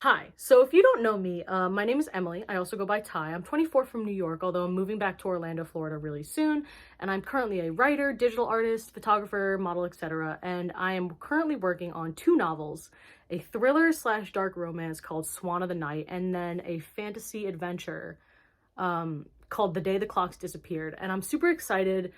Hi, so if you don't know me, my name is Emily. I also go by Ty. I'm 24 from New York, although I'm moving back to Orlando, Florida really soon. And I'm currently a writer, digital artist, photographer, model, etc. And I am currently working on two novels, a thriller slash dark romance called Swan of the Night, and then a fantasy adventure called The Day the Clocks Disappeared. And I'm super excited.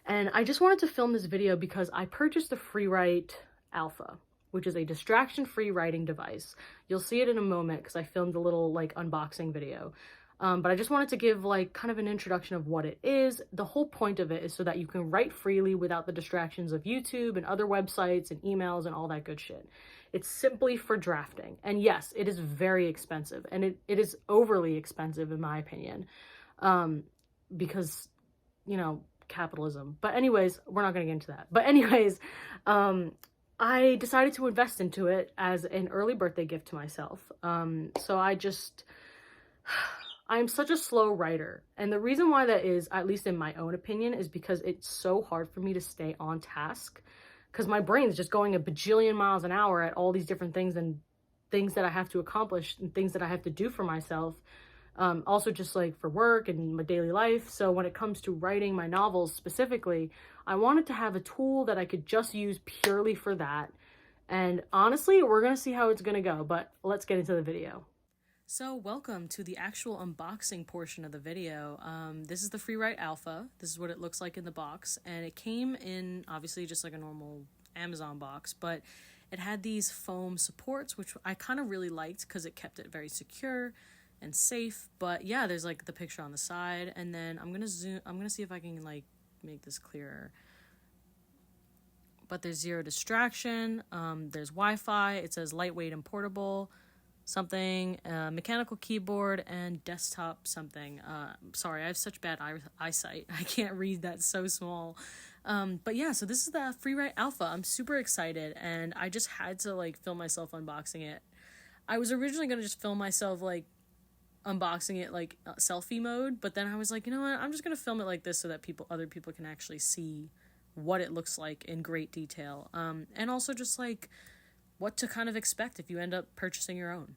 And I just wanted to film this video because I purchased the Freewrite Alpha, which is a distraction-free writing device. You'll see it in a moment because I filmed a little like unboxing video. But I just wanted to give like kind of an introduction of what it is. The whole point of it is so that you can write freely without the distractions of YouTube and other websites and emails and all that good shit. It's simply for drafting. And yes, it is very expensive, and it is overly expensive in my opinion, because, you know, capitalism. But anyways, we're not going to get into that. But anyways, I decided to invest into it as an early birthday gift to myself. So I'm such a slow writer. And the reason why that is, at least in my own opinion, is because it's so hard for me to stay on task because my brain's just going a bajillion miles an hour at all these different things and things that I have to accomplish and things that I have to do for myself. Also just like for work and my daily life. So when it comes to writing my novels specifically, I wanted to have a tool that I could just use purely for that. And honestly, we're going to see how it's going to go, but let's get into the video. So welcome to the actual unboxing portion of the video. This is the Freewrite Alpha. This is what it looks like in the box. And it came in obviously just like a normal Amazon box, but it had these foam supports, which I kind of really liked because it kept it very secure and safe. But yeah, there's like the picture on the side, and then I'm gonna see if I can like make this clearer. But there's zero distraction. There's Wi-Fi. It says lightweight and portable something, mechanical keyboard, and desktop something. Sorry, I have such bad eyesight. I can't read that so small. But yeah, so this is the Freewrite Alpha. I'm super excited, and I just had to like film myself unboxing it. I was originally gonna just film myself like unboxing it like selfie mode, but then I was like, you know what, I'm just gonna film it like this so that other people can actually see what it looks like in great detail, and also just like what to kind of expect if you end up purchasing your own.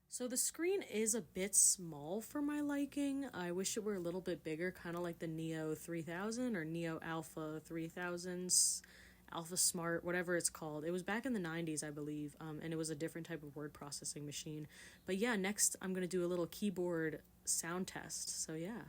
So the screen is a bit small for my liking. I wish it were a little bit bigger, kind of like the Neo 3000 or Neo Alpha 3000s, Alpha Smart, whatever it's called. It was back in the 90s, I believe, and it was a different type of word processing machine. But yeah, next I'm going to do a little keyboard sound test. So yeah.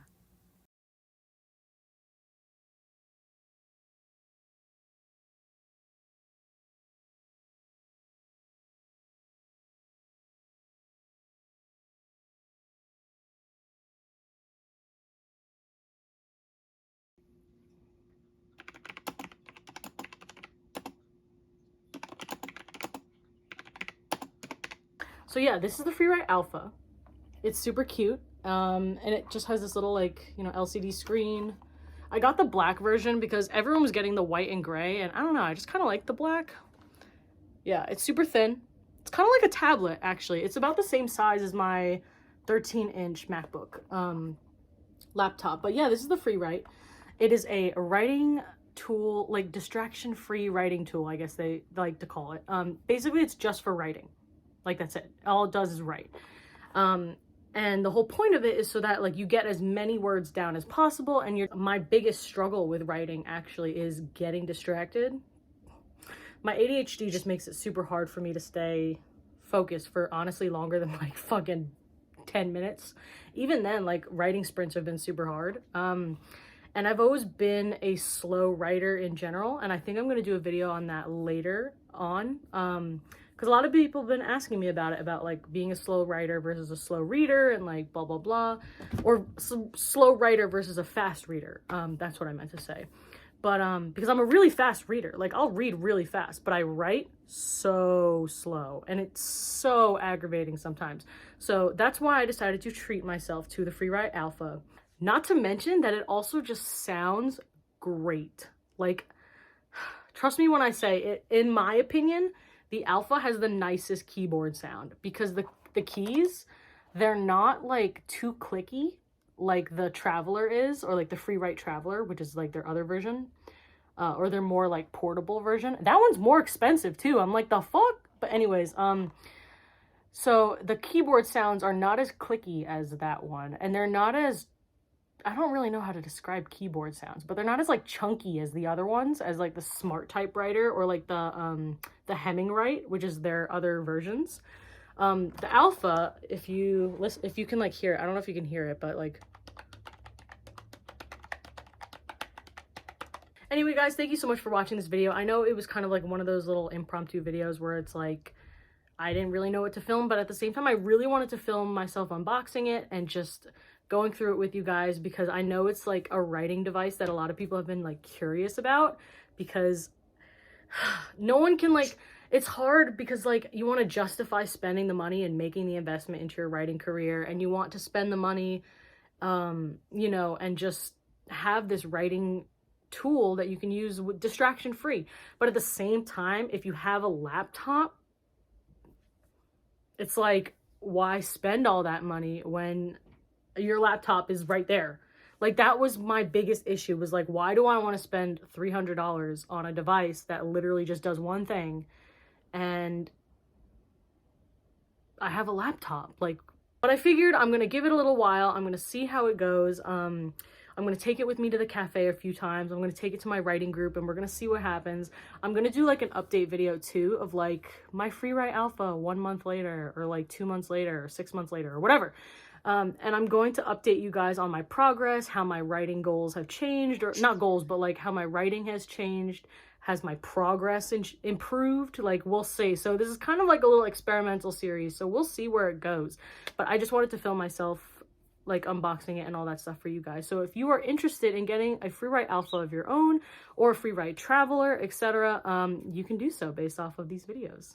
So yeah, this is the Freewrite Alpha. It's super cute. And it just has this little like, you know, LCD screen. I got the black version because everyone was getting the white and gray, and I don't know, I just kind of like the black. Yeah, it's super thin. It's kind of like a tablet, actually. It's about the same size as my 13-inch MacBook laptop. But yeah, this is the Freewrite. It is a writing tool, like distraction-free writing tool, I guess they like to call it. Basically, it's just for writing. Like, that's it. All it does is write. And the whole point of it is so that like you get as many words down as possible. And my biggest struggle with writing actually is getting distracted. My ADHD just makes it super hard for me to stay focused for honestly longer than like fucking 10 minutes. Even then, like writing sprints have been super hard. And I've always been a slow writer in general. And I think I'm going to do a video on that later on. Because a lot of people have been asking me about it, about like being a slow writer versus a slow reader and like blah, blah, blah. Or slow writer versus a fast reader. That's what I meant to say. But because I'm a really fast reader, like I'll read really fast, but I write so slow and it's so aggravating sometimes. So that's why I decided to treat myself to the Freewrite Alpha. Not to mention that it also just sounds great. Like, trust me when I say it, in my opinion, the Alpha has the nicest keyboard sound because the keys, they're not like too clicky like the Traveler is, or like the Freewrite Traveler, which is like their other version, or their more like portable version. That one's more expensive too. I'm like, the fuck? But anyways, so the keyboard sounds are not as clicky as that one, and they're not as, I don't really know how to describe keyboard sounds, but they're not as like chunky as the other ones, as like the Smart Typewriter or like the Hemmingwrite, which is their other versions. The Alpha, if you listen, if you can like hear it, I don't know if you can hear it, but like. Anyway, guys, thank you so much for watching this video. I know it was kind of like one of those little impromptu videos where it's like, I didn't really know what to film, but at the same time, I really wanted to film myself unboxing it and just going through it with you guys, because I know it's like a writing device that a lot of people have been like curious about, because no one can like, it's hard because like you want to justify spending the money and making the investment into your writing career, and you want to spend the money, you know, and just have this writing tool that you can use with distraction free. But at the same time, if you have a laptop, it's like, why spend all that money when your laptop is right there? Like, that was my biggest issue, was like, why do I want to spend $300 on a device that literally just does one thing, and I have a laptop? Like, but I figured I'm gonna give it a little while. I'm gonna see how it goes. I'm going to take it with me to the cafe a few times. I'm going to take it to my writing group, and we're going to see what happens. I'm going to do like an update video too of like my Freewrite Alpha 1 month later, or like 2 months later, or 6 months later, or whatever. And I'm going to update you guys on my progress, how my writing goals have changed, or not goals, but like how my writing has changed. Has my progress improved? Like, we'll see. So this is kind of like a little experimental series, so we'll see where it goes. But I just wanted to film myself like unboxing it and all that stuff for you guys. So if you are interested in getting a Freewrite Alpha of your own, or a Freewrite Traveler, etc., you can do so based off of these videos.